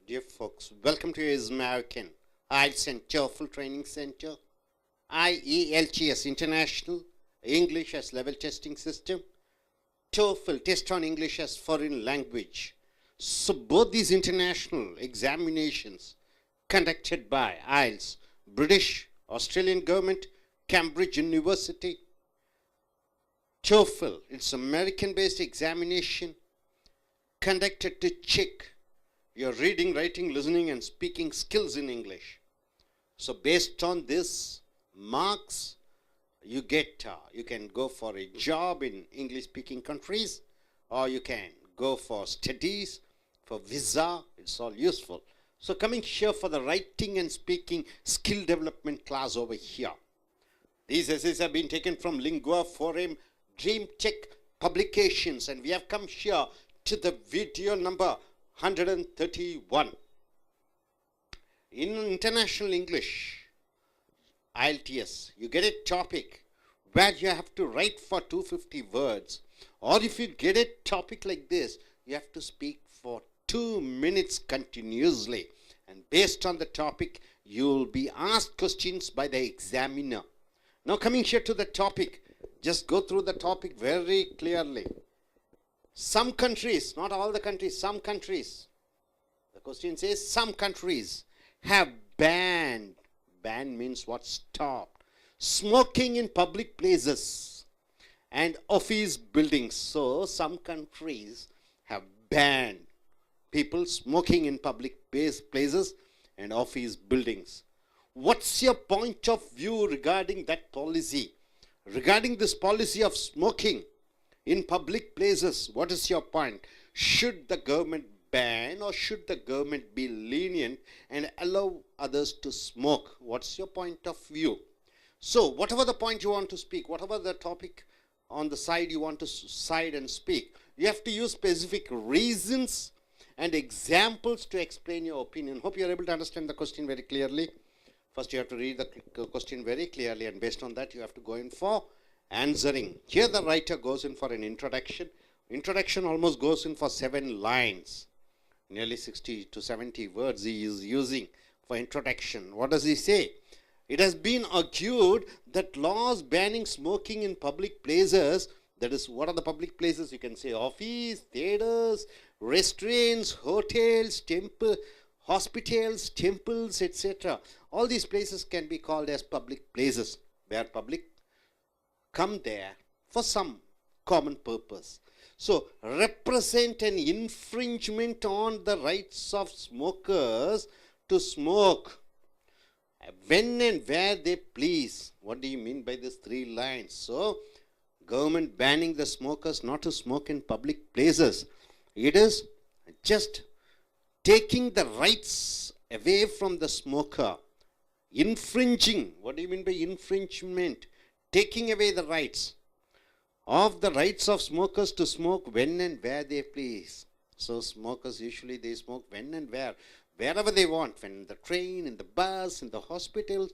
Dear folks, welcome to your American I.E.L.T.S and Toefl Training Center. I.E.L.T.S International English as Level Testing System. Toefl Test on English as Foreign Language. So both these international examinations conducted by I.E.L.T.S, British, Australian government, Cambridge University. Toefl, it's American-based examination conducted to check your reading, writing, listening and speaking skills in English. So based on this marks, you can go for a job in English speaking countries, or you can go for studies, for visa. It's all useful. So coming here for the writing and speaking skill development class over here. These essays have been taken from Lingua Forum, Dream Tech Publications, and we have come here to the video number 131. In International English, I.E.L.T.S, you get a topic where you have to write for 250 words. Or if you get a topic like this, you have to speak for 2 minutes continuously. And based on the topic, you will be asked questions by the examiner. Now coming here to the topic, just go through the topic very clearly. Some countries, not all the countries, some countries, the question says some countries have banned means what? Stopped smoking in public places and office buildings. So some countries have banned people smoking in public places and office buildings. What's your point of view regarding that policy? Regarding this policy of smoking in public places, what is your point? Should the government ban or should the government be lenient and allow others to smoke? What's your point of view? So whatever the point you want to speak, whatever the topic on the side you want to side and speak, you have to use specific reasons and examples to explain your opinion. Hope you are able to understand the question very clearly. First you have to read the question very clearly, and based on that you have to go in for answering. Here the writer goes in for an introduction. Introduction almost goes in for 7 lines. Nearly 60 to 70 words he is using for introduction. What does he say? It has been argued that laws banning smoking in public places, that is, what are the public places? You can say office, theaters, restaurants, hotels, hospitals, temples, etc. All these places can be called as public places, where public come there for some common purpose. So represent an infringement on the rights of smokers to smoke when and where they please. What do you mean by these 3 lines? So government banning the smokers not to smoke in public places. It is just taking the rights away from the smoker. Infringing. What do you mean by infringement? Taking away the rights of smokers to smoke when and where they please. So smokers usually they smoke when and wherever they want, when in the train, in the bus, in the hospitals.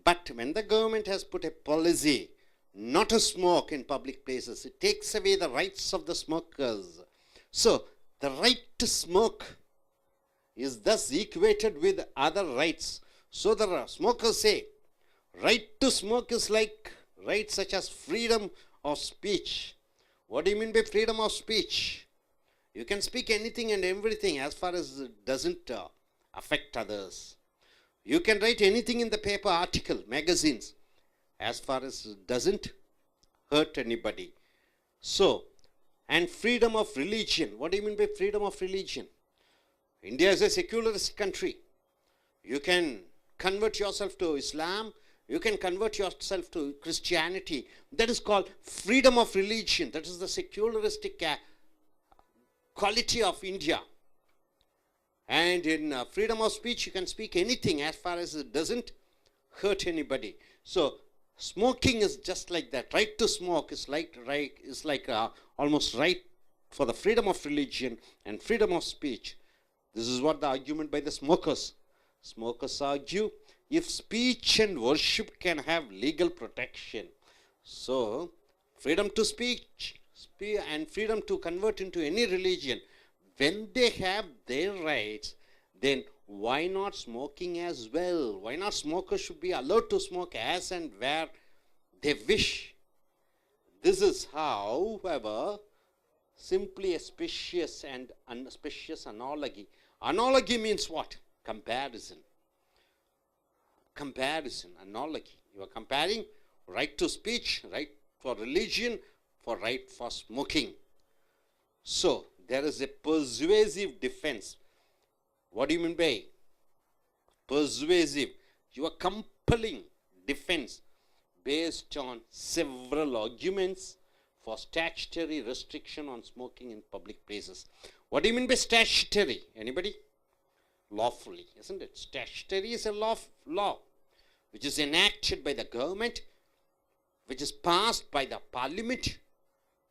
But when the government has put a policy not to smoke in public places, it takes away the rights of the smokers. So the right to smoke is thus equated with other rights. So the smokers say right to smoke is like rights such as freedom of speech. What do you mean by freedom of speech? You can speak anything and everything as far as it doesn't affect others. You can write anything in the paper, article, magazines, as far as it doesn't hurt anybody. So, and freedom of religion. What do you mean by freedom of religion? India is a secularist country. You can convert yourself to Islam. You can convert yourself to Christianity. That is called freedom of religion. That is the secularistic quality of India. And in freedom of speech, you can speak anything as far as it doesn't hurt anybody. So smoking is just like that. Right to smoke is like almost right for the freedom of religion and freedom of speech. This is what the argument by the smokers. Smokers argue, if speech and worship can have legal protection, so freedom to speak and freedom to convert into any religion, when they have their rights, then why not smoking as well? Why not smokers should be allowed to smoke as and where they wish? This is, however, simply a specious and unspecious analogy. Analogy means what? Comparison. Comparison, analogy. You are comparing right to speech, right for religion, for right for smoking. So, there is a persuasive defense. What do you mean by persuasive? You are compelling defense based on several arguments for statutory restriction on smoking in public places. What do you mean by statutory? Anybody? Lawfully, isn't it? Statutory is a law which is enacted by the government, which is passed by the parliament.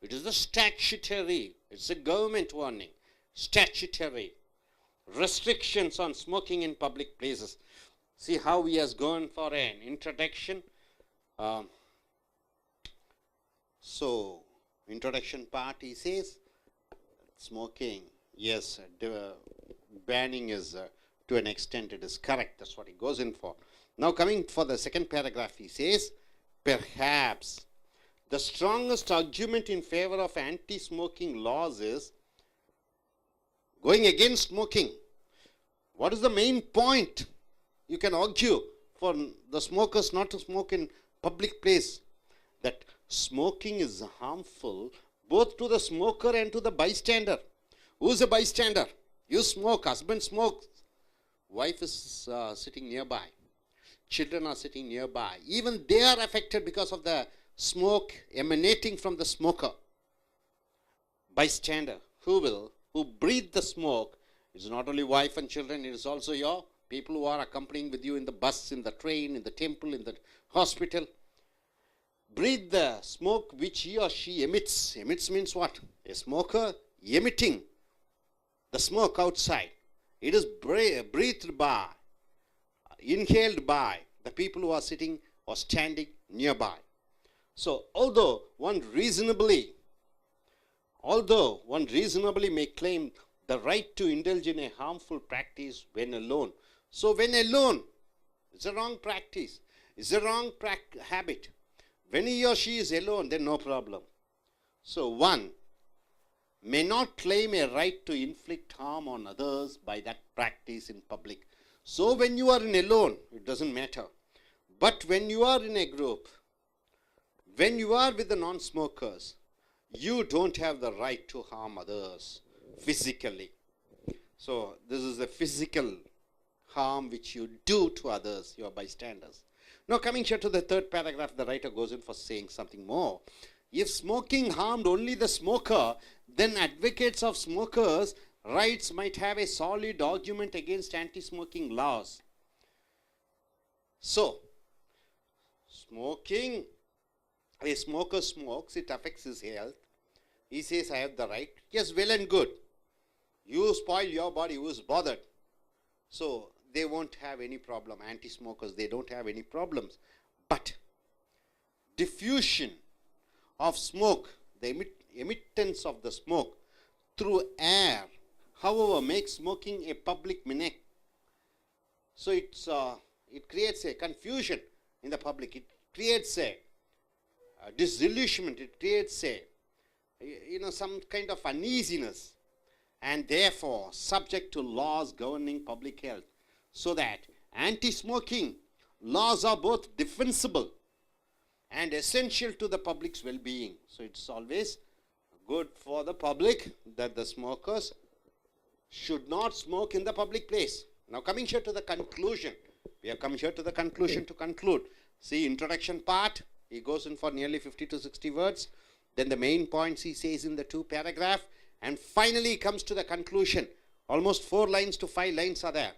It is the statutory. It's a government warning. Statutory. Restrictions on smoking in public places. See how he has gone for an introduction. So, introduction part, he says, smoking, yes, banning is, to an extent, it is correct. That's what he goes in for. Now, coming for the second paragraph, he says, perhaps the strongest argument in favor of anti-smoking laws is going against smoking. What is the main point? You can argue for the smokers not to smoke in public place. That smoking is harmful both to the smoker and to the bystander. Who is a bystander? You smoke, husband smokes, wife is sitting nearby, children are sitting nearby. Even they are affected because of the smoke emanating from the smoker. Bystander, who breathe the smoke, it's not only wife and children, it is also your people who are accompanying with you in the bus, in the train, in the temple, in the hospital. Breathe the smoke which he or she emits. Emits means what? A smoker emitting the smoke outside. It is breathed by, inhaled by the people who are sitting or standing nearby. So, although one reasonably may claim the right to indulge in a harmful practice when alone. So, when alone, it's a wrong practice. It's a wrong habit. When he or she is alone, then no problem. So, one may not claim a right to inflict harm on others by that practice in public. So, when you are in alone, it doesn't matter. But when you are in a group, when you are with the non-smokers, you don't have the right to harm others physically. So, this is the physical harm which you do to others, your bystanders. Now, coming here to the third paragraph, the writer goes in for saying something more. If smoking harmed only the smoker, then advocates of smokers' rights might have a solid argument against anti-smoking laws. So, smoking, a smoker smokes, it affects his health. He says, I have the right. Yes, well and good. You spoil your body, who is bothered? So, they won't have any problem. Anti-smokers, they don't have any problems. But diffusion of smoke, the emittance of the smoke through air, however, makes smoking a public menace. So it creates a confusion in the public. It creates a disillusionment. It creates a some kind of uneasiness, and therefore subject to laws governing public health. So that anti-smoking laws are both defensible and essential to the public's well-being. So it's always good for the public that the smokers should not smoke in the public place. Now coming here to the conclusion. We have come here to the conclusion to conclude. See, introduction part, he goes in for nearly 50 to 60 words. Then the main points he says in the 2 paragraphs. And finally he comes to the conclusion. Almost 4 lines to 5 lines are there.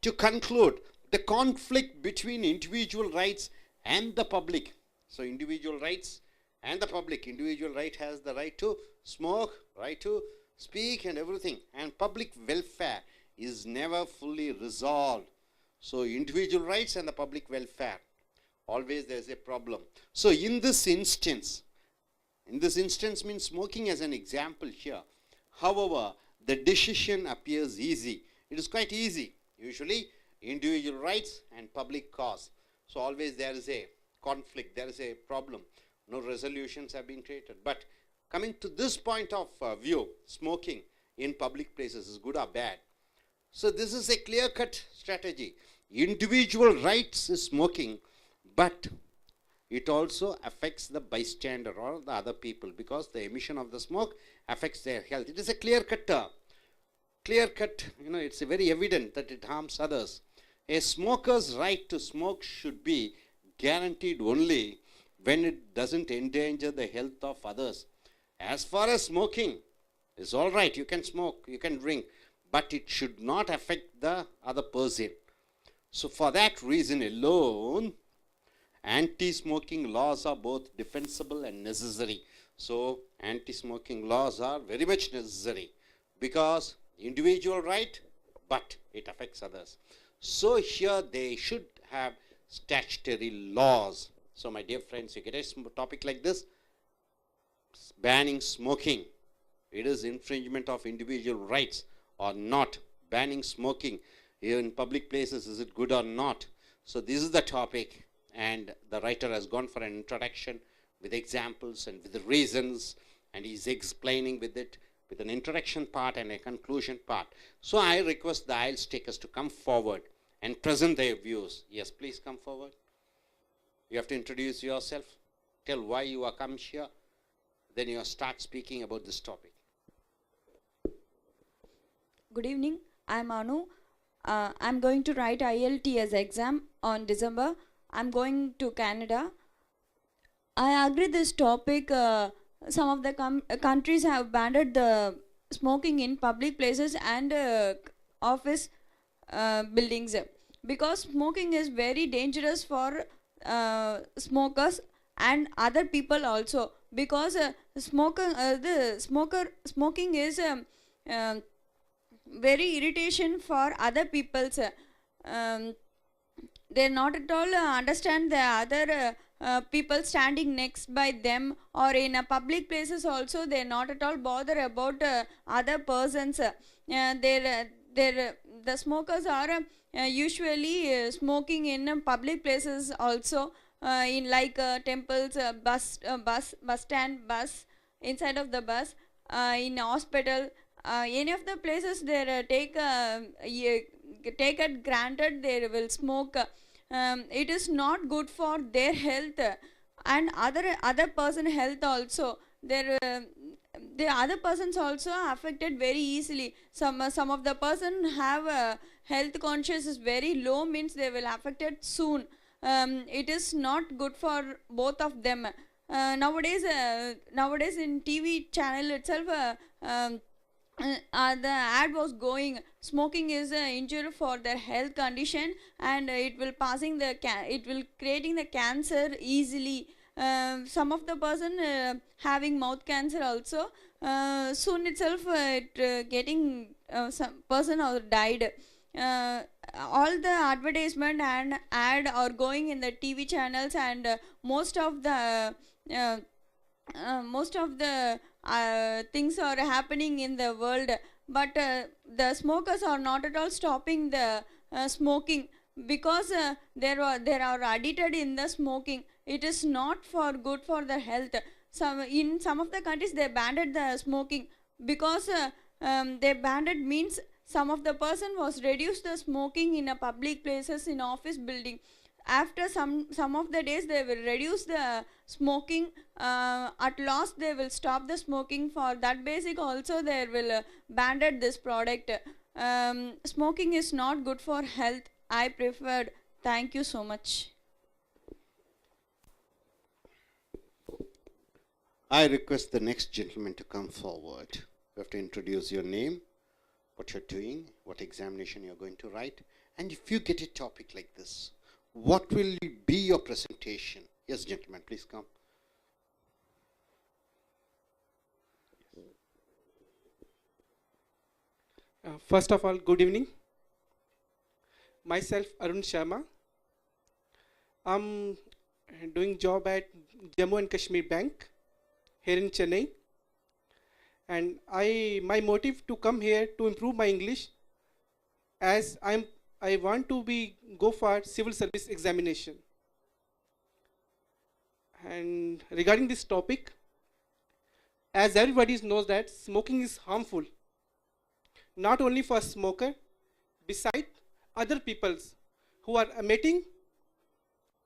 To conclude, the conflict between individual rights and the public. So individual rights and the public. Individual right has the right to smoke, right to speak and everything. And public welfare is never fully resolved. So individual rights and the public welfare. Always there is a problem. So in this instance means smoking as an example here. However, the decision appears easy. It is quite easy. Usually individual rights and public cause. So always there is a conflict, there is a problem. No resolutions have been created. But coming to this point of view, smoking in public places is good or bad. So this is a clear-cut strategy. Individual rights is smoking, but it also affects the bystander or the other people, because the emission of the smoke affects their health. It is a clear-cut, it's very evident that it harms others. A smoker's right to smoke should be guaranteed only when it doesn't endanger the health of others. As far as smoking is all right, you can smoke, you can drink, but it should not affect the other person. So for that reason alone, anti-smoking laws are both defensible and necessary. So anti-smoking laws are very much necessary, because individual right, but it affects others. So here they should have statutory laws. So my dear friends, you get a topic like this, banning smoking, it is infringement of individual rights or not? Banning smoking in public places, is it good or not? So this is the topic, and the writer has gone for an introduction with examples and with the reasons, and he's explaining with it, with an introduction part and a conclusion part. So I request the I.E.L.T.S takers to come forward and present their views. Yes, please come forward. You have to introduce yourself, tell why you are come here, then you start speaking about this topic. Good evening, I'm Anu. I'm going to write I.E.L.T.S exam on December. I'm going to Canada. I agree this topic, some of the countries have banned the smoking in public places and office buildings, because smoking is very dangerous for smokers and other people also, because smoking is very irritation for other people's. They not at all understand the other people standing next by them, or in public places also they not at all bother about other persons. The smokers are usually smoking in public places also, in like temples, bus stand, bus, inside of the bus, in hospital, any of the places they take it granted they will smoke. It is not good for their health and other person health also. The other persons also are affected very easily. Some of the person have health conscious is very low, means they will affected soon. It is not good for both of them. Nowadays in TV channel itself, the ad was going, smoking is injury for their health condition, and it will creating the cancer easily. Some of the person having mouth cancer also, soon itself getting some person or died. All the advertisement and ad are going in the TV channels, and most of the things are happening in the world, but the smokers are not at all stopping the smoking, because they are addicted in the smoking. It is not for good for the health. In some of the countries they banned the smoking, because they banned means some of the person was reduced the smoking in a public places, in office building. After some of the days they will reduce the smoking. At last they will stop the smoking. For that basic also they will ban this product. Smoking is not good for health, I preferred. Thank you so much. I request the next gentleman to come forward. You have to introduce your name, what you're doing, what examination you're going to write, and if you get a topic like this, what will be your presentation? Yes, gentlemen, please come. First of all, good evening. Myself, Arun Sharma. I'm doing job at Jammu and Kashmir Bank here in Chennai. And my motive to come here to improve my English, as I'm I want to go for civil service examination. And regarding this topic, as everybody knows that smoking is harmful, not only for smoker, beside other peoples who are emitting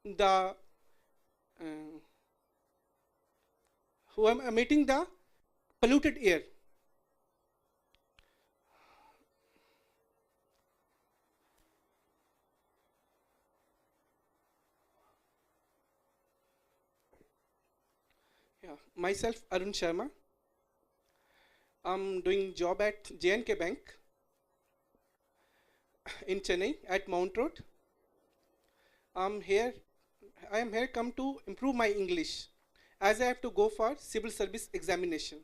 the uh, polluted air. Yeah, myself Arun Sharma. I'm doing job at J&K Bank in Chennai at Mount Road. I am here come to improve my English as I have to go for civil service examination.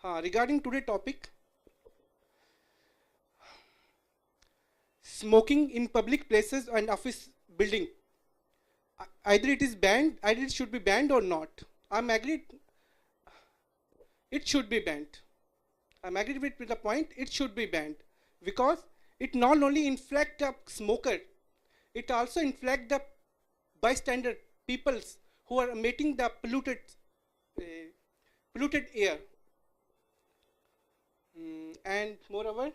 Regarding today's topic, smoking in public places and office building. Either it is banned, either it should be banned or not. I'm agreed. It should be banned. I'm agreed with the point. It should be banned because it not only inflict the smoker, it also inflict the bystander peoples who are emitting the polluted air. And moreover,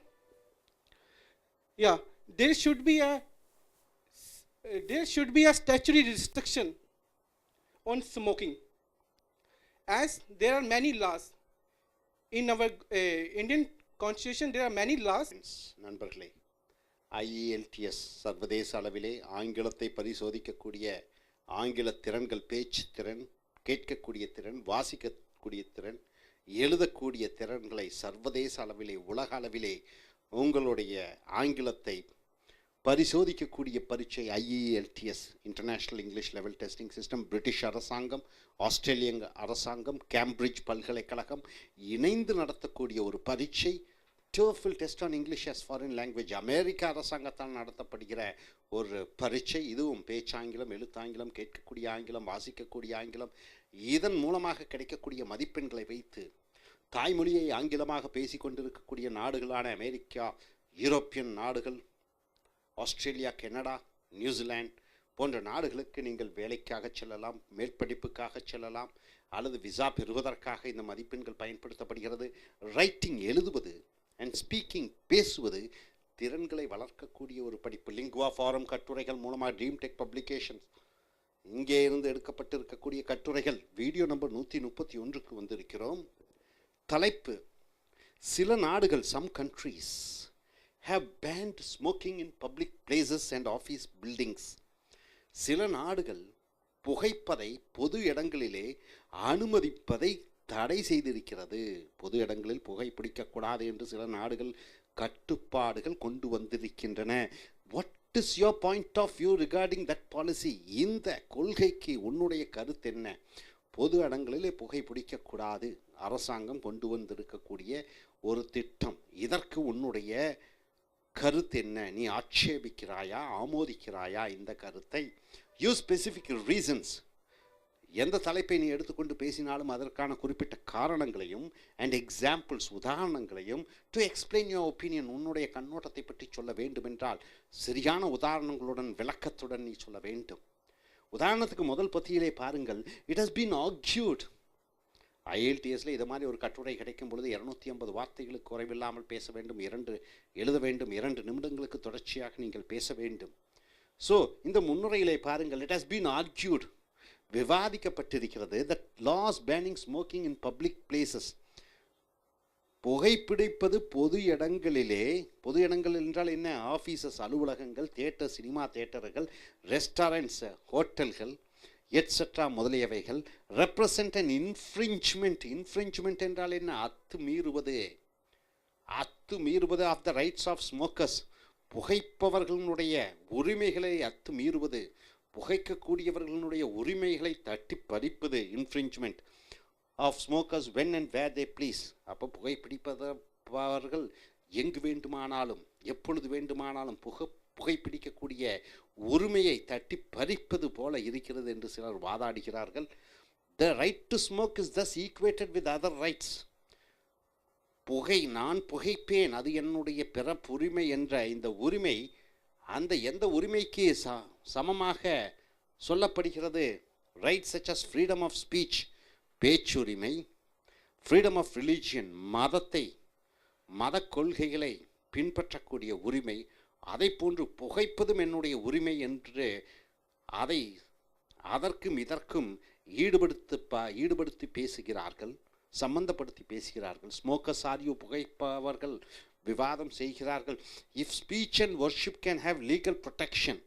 yeah, there should be a statutory restriction on smoking, as there are many laws in our Indian Constitution. There are many laws. நண்பர்களே, I.E.L.T.S சர்வதேச அளவிலே ஆங்கிலத்தை பரிசோதிக்கக்கூடிய ஆங்கில திறன்கள், பேச்சு திறன், கேட்கக்கூடிய திறன், வாசிக்கக்கூடிய திறன், எழுதக்கூடிய திறன்களை சர்வதேச அளவிலே, உலக அளவிலே உங்களுடைய ஆங்கிலத்தை பரிசோதிக்கக்கூடிய பரீட்சை I.E.L.T.S international English level testing system, British அரசாங்கம், ஆஸ்திரேலிய அரசாங்கம், கேம்பிரிட்ஜ் பல்கலைக்கழகம் இணைந்து நடத்தக்கூடிய ஒரு பரீட்சை. Toefl test on English as foreign language அமெரிக்க அரசாங்கத்தால் நடத்தப்படுகிற ஒரு பரீட்சை. இதுவும் பேச்சாங்கிலம், எழுத்தாங்கிலம், கேட்கக்கூடிய ஆங்கிலம், வாசிக்கக்கூடிய ஆங்கிலம், இதன் மூலமாக கிடைக்கக்கூடிய மதிப்பெண்களை வைத்து தாய்மொழியை ஆங்கிலமாக பேசிக்கொண்டிருக்கக்கூடிய நாடுகளான அமெரிக்கா, யூரோப்பியன் நாடுகள், ஆஸ்திரேலியா, கனடா, நியூசிலாந்து போன்ற நாடுகளுக்கு நீங்கள் வேலைக்காக செல்லலாம், மேற்படிப்புக்காக செல்லலாம், அல்லது விசா பெறுவதற்காக இந்த மதிப்பெண்கள் பயன்படுத்தப்படுகிறது. ரைட்டிங், எழுதுவது அண்ட் ஸ்பீக்கிங், பேசுவது திறன்களை வளர்க்கக்கூடிய ஒரு படிப்பு. லிங்குவா ஃபாரம் கட்டுரைகள் மூலமாக ட்ரீம் டெக் பப்ளிகேஷன்ஸ் இங்கே இருந்து எடுக்கப்பட்டு இருக்கக்கூடிய கட்டுரைகள். வீடியோ நம்பர் 131க்கு வந்திருக்கிறோம். தலைப்பு: சில நாடுகள், some countries have banned smoking in public places and office buildings. சில நாடுகள் புகைப்பதை பொது இடங்களிலே அனுமதிப்பதை தடை செய்திருக்கிறது. பொது இடங்களில் புகைப்பிடிக்கக்கூடாது என்று சில நாடுகள் கட்டுப்பாடுகள் கொண்டு வந்திருக்கின்றன. What is your point of view regarding that policy? இந்த கொள்கைக்கு உன்னுடைய கருத்து என்ன? பொது இடங்களிலே புகைப்பிடிக்கக்கூடாது, அரசாங்கம் கொண்டு வந்திருக்கக்கூடிய ஒரு திட்டம். இதற்கு உன்னுடைய கருத்து என்ன? நீ ஆட்சேபிக்கிறாயா, ஆமோதிக்கிறாயா இந்த கருத்தை? Use specific reasons. எந்த தலைப்பை நீ எடுத்துக்கொண்டு பேசினாலும் அதற்கான குறிப்பிட்ட காரணங்களையும் அண்ட் எக்ஸாம்பிள்ஸ், உதாரணங்களையும் டு எக்ஸ்பிளைன் யுவர் ஒப்பீனியன், உன்னுடைய கண்ணோட்டத்தை பற்றி சொல்ல வேண்டுமென்றால் சரியான உதாரணங்களுடன், விளக்கத்துடன் நீ சொல்ல வேண்டும். உதாரணத்துக்கு முதல் பத்தியிலே பாருங்கள். It has been argued. I.E.L.T.S இது மாதிரி ஒரு கட்டுரை கிடைக்கும் பொழுது 250 வார்த்தைகளுக்கு குறைவில்லாமல் பேச வேண்டும், 2 எழுத வேண்டும், 2 நிமிடங்களுக்கு தொடர்ச்சியாக நீங்கள் பேச வேண்டும். ஸோ இந்த முன்னுரையிலே பாருங்கள். இட் ஹஸ் பீன் ஆர்கியூட், விவாதிக்கப்பட்டிருக்கிறது, that laws banning smoking in public places, புகைப்பிடிப்பது பொது இடங்களிலே. பொது இடங்கள் என்றால் என்ன? ஆஃபீஸஸ், அலுவலகங்கள், தியேட்டர், சினிமா தியேட்டர்கள், ரெஸ்டாரண்ட்ஸ், ஹோட்டல்கள், எட்ஸெட்ரா முதலியவைகள். Represent and infringement. இன்ஃப்ரிஞ்ச்மெண்ட் என்றால் என்ன? அத்துமீறுவது. அத்துமீறுவது of the rights of smokers. புகைப்பவர்களுடைய உரிமைகளை அத்துமீறுவது, புகைக்கக்கூடியவர்களுடைய உரிமைகளை தட்டி பறிப்பது. Infringement of smokers when and where they please. அப்போ புகைப்பிடிப்பவர்கள் எங்கு வேண்டுமானாலும், எப்பொழுது வேண்டுமானாலும் புகைப்பிடிக்கக்கூடிய உரிமையை தட்டி பறிப்பது போல இருக்கிறது என்று சிலர் வாதாடுகிறார்கள். The right to smoke is thus equated with other rights. நான் புகைப்பேன், அது என்னுடைய பிறப்புரிமை என்ற இந்த உரிமை அந்த எந்த உரிமைக்கு சமமாக சொல்லப்படுகிறது? Rights such as freedom of speech, பேச்சுரிமை, ஃப்ரீடம் ஆஃப் ரிலீஜியன், மத கொள்கைகளை பின்பற்றக்கூடிய உரிமை, அதை போன்று புகைப்பதும் என்னுடைய உரிமை என்று அதற்கும் இதற்கும் ஈடுபடுத்தி பேசுகிறார்கள், சம்பந்தப்படுத்தி பேசுகிறார்கள். ஸ்மோக்கர்ஸ் ஆர் யூ, புகைப்பவர்கள் விவாதம் செய்கிறார்கள். If speech and worship can have legal protection,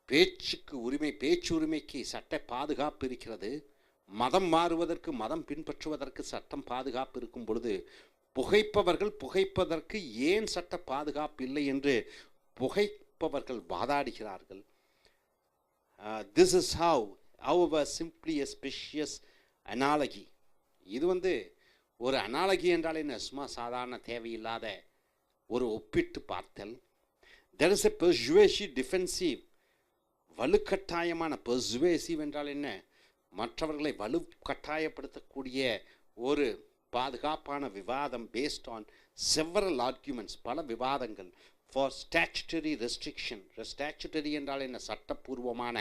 பேச்சு உரிமைக்கு சட்ட பாதுகாப்பு இருக்கிறது. மதம் மாறுவதற்கு, மதம் பின்பற்றுவதற்கு சட்டம் பாதுகாப்பு இருக்கும் பொழுது, புகைப்பதற்கு ஏன் சட்ட பாதுகாப்பு இல்லை என்று புகைப்பவர்கள் வாதாடுகிறார்கள். This is how however simply a specious analogy. இது ஒரு அனாலஜி என்றால் என்ன? சும்மா சாதாரண தேவையில்லாத ஒரு ஒப்பிட்டு பார்த்தல். There is a persuasive defensive, வலுக்கட்டாயமான. persuasive என்றால் என்ன? மற்றவர்களை வலுக்கட்டாயப்படுத்தக்கூடிய ஒரு பாதுகாப்பான விவாதம். based on several arguments, பல விவாதங்கள். for statutory restriction, statutory என்றால் என்ன? சட்டப்பூர்வமான.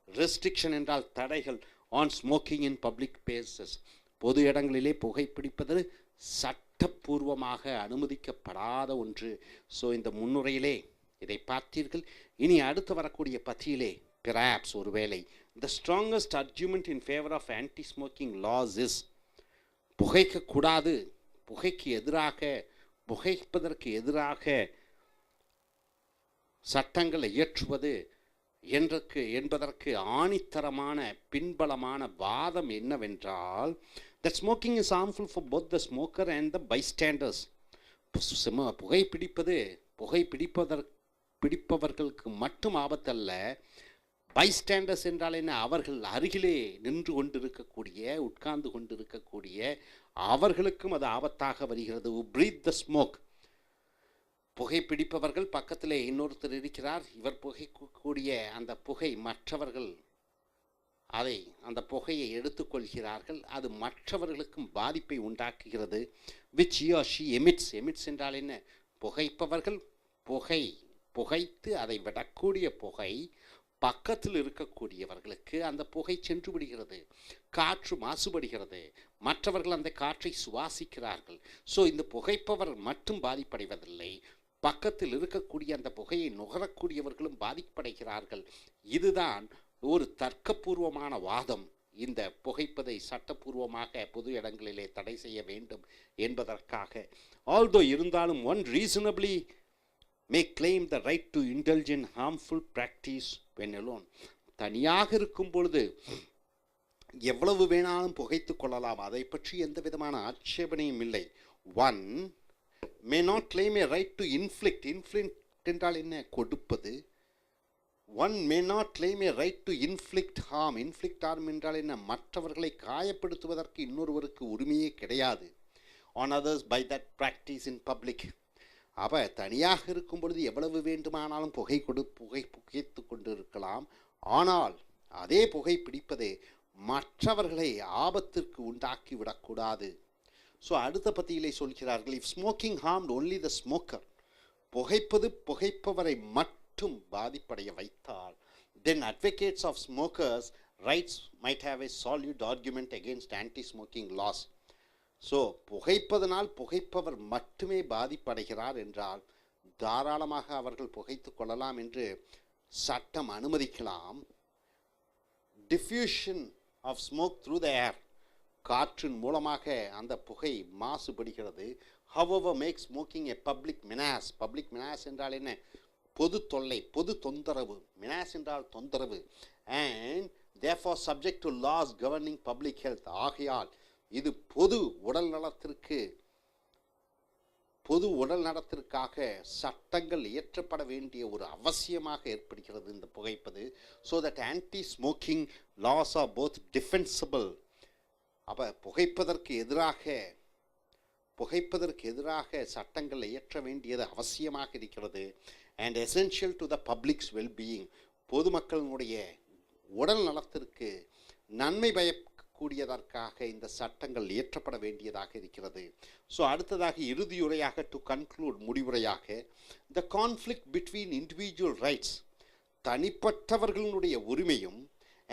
restriction என்றால் தடைகள். on smoking in public places, பொது இடங்களிலே புகைப்பிடிப்பது சட்டப்பூர்வமாக அனுமதிக்கப்படாத ஒன்று. ஸோ இந்த முன்னுரையிலே இதை பார்த்தீர்கள். இனி அடுத்து வரக்கூடிய பத்தியிலே perhaps ஒருவேளை the strongest argument in favor of anti-smoking laws is, புகைக்கக்கூடாது, புகைப்பதற்கு எதிராக சட்டங்களை இயற்றுவது என்பதற்கு ஆணித்தரமான பின்பலமான வாதம் என்னவென்றால், that smoking is harmful for both the smoker and the bystanders. புகைப்பிடிப்பவர்களுக்கு மட்டும் ஆபத்தல்ல. பைஸ்டாண்டர்ஸ் என்றால் என்ன? அவர்கள் அருகிலே நின்று கொண்டிருக்கக்கூடிய, உட்கார்ந்து கொண்டிருக்கக்கூடிய அவர்களுக்கும் அது ஆபத்தாக வருகிறது. breathe the smoke, புகைப்பிடிப்பவர்கள் பக்கத்திலே இன்னொருத்தர் இருக்கிறார், இவர் புகைக்கக்கூடிய அந்த புகை மற்றவர்கள் அந்த புகையை எடுத்துக்கொள்கிறார்கள், அது மற்றவர்களுக்கும் பாதிப்பை உண்டாக்குகிறது. which he or she emits என்றால் என்ன? புகைப்பவர்கள் புகைத்து அதை விடக்கூடிய புகை பக்கத்தில் இருக்கக்கூடியவர்களுக்கு அந்த புகை சென்று விடுகிறது, காற்று மாசுபடுகிறது, மற்றவர்கள் அந்த காற்றை சுவாசிக்கிறார்கள். ஸோ இந்த புகைப்பவர் மட்டும் பாதிப்படைவதில்லை, பக்கத்தில் இருக்கக்கூடிய அந்த புகையை நுகரக்கூடியவர்களும் பாதிப்படைகிறார்கள். இதுதான் ஒரு தர்க்கபூர்வமான வாதம். இந்த புகைப்பதை சட்டப்பூர்வமாக பொது இடங்களிலே தடை செய்ய வேண்டும் என்பதற்காக. ஆல்தோ இருந்தாலும் one reasonably may claim the right to indulge in harmful practice when alone. தனியாக இருக்கும் பொழுது எவ்வளவு வேணாலும் புகைத்து கொள்ளலாம், அதை பற்றி எந்த விதமான ஆட்சேபனையும் இல்லை. one may not claim a right to inflict என்றால் என்ன? கொடுப்பது. one may not claim a right to inflict harm என்றால் என்ன? மற்றவர்களை காயப்படுத்துவதற்கு இன்னொருவருக்கு உரிமையே கிடையாது. on others by that practice in public. தனியாக இருக்கும் பொழுது எவ்வளவு வேண்டுமானாலும் புகைத்து கொண்டு இருக்கலாம். ஆனால் அதே புகை பிடிப்பதே மற்றவர்களை ஆபத்திற்கு உண்டாக்கி விடக்கூடாது. ஸோ அடுத்த பத்தியிலே சொல்கிறார்கள், if smoking harmed only the smoker, புகைப்பவரை மட்டும் பாதிப்படைய வைத்தால், then advocates of smokers' rights might have a solid argument against anti-smoking laws. So புகைப்பவர் மட்டுமே பாதிப்படைகிறார் என்றால் தாராளமாக அவர்கள் புகைத்து கொள்ளலாம் என்று சட்டம் அனுமதிக்கலாம். diffusion of smoke through the air, காற்றின் மூலமாக அந்த புகை மாசுபடுகிறது. however makes smoking a public menace என்றால் என்ன? பொது தொல்லை, பொது தொந்தரவு. menace என்றால் தொந்தரவு. and therefore subject to laws governing public health. ஆகையால் இது பொது உடல் நலத்திற்காக சட்டங்கள் இயற்றப்பட வேண்டிய ஒரு அவசியமாக ஏற்படுகிறது இந்த புகைப்பது. So that anti smoking laws are both defensible. புகைப்பதற்கு எதிராக சட்டங்கள் இயற்ற வேண்டியது அவசியமாக இருக்கிறது. And essential to the public's wellbeing, பொதுமக்களினுடைய உடல் நலத்திற்கு நன்மை தடுக்கக்கூடியதற்காக இந்த சட்டங்கள் இயற்றப்பட வேண்டியதாக இருக்கிறது. ஸோ அடுத்ததாக இறுதியுரையாக, டு கன்க்ளூட், முடிவுரையாக, the conflict between individual rights, தனிப்பட்டவர்களுடைய உரிமையும்,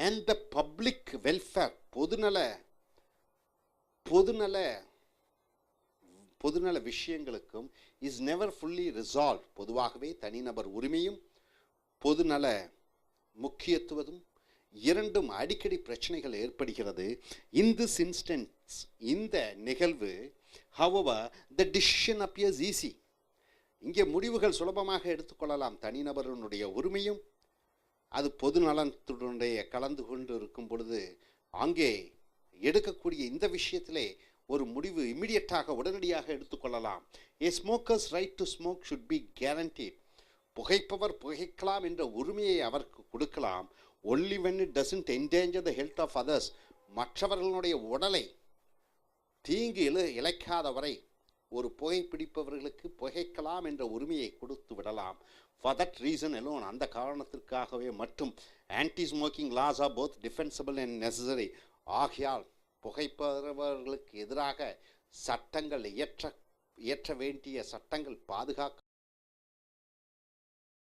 அண்ட் த பப்ளிக் வெல்ஃபேர், பொதுநல விஷயங்களுக்கும் இஸ் நெவர் ஃபுல்லி ரிசால்வ். பொதுவாகவே தனிநபர் உரிமையும் பொதுநல முக்கியத்துவமும் இரண்டும் அடிக்கடி பிரச்சனைகள் ஏற்படுகிறது. இன் திஸ் இன்ஸ்டன்ஸ், இந்த நிகழ்வு, however the decision appears easy. இங்கே முடிவுகள் சுலபமாக எடுத்துக்கொள்ளலாம். தனிநபருடைய உரிமையும் அது பொது நலத்துடைய கலந்து கொண்டு இருக்கும் பொழுது அங்கே எடுக்கக்கூடிய இந்த விஷயத்திலே ஒரு முடிவு இம்மிடியட்டாக, உடனடியாக எடுத்துக்கொள்ளலாம். A smoker's right to smoke should be guaranteed. புகைப்பவர் புகைக்கலாம் என்ற உரிமையை அவருக்கு கொடுக்கலாம். only when it doesn't endanger the health of others. மற்றவர்களுடைய உடலை தீங்கு இழைக்காத வரை ஒரு புகைப்பிடிப்பவர்களுக்கு புகைக்கலாம் என்ற உரிமையை கொடுத்து விடலாம். for that reason alone, அந்த காரணத்திற்காகவே மட்டும் anti smoking laws are both defensible and necessary. ஆகையால் புகைப்பவர்களுக்கு எதிராக சட்டங்கள் இயற்ற வேண்டிய சட்டங்கள் பாதுகாக்க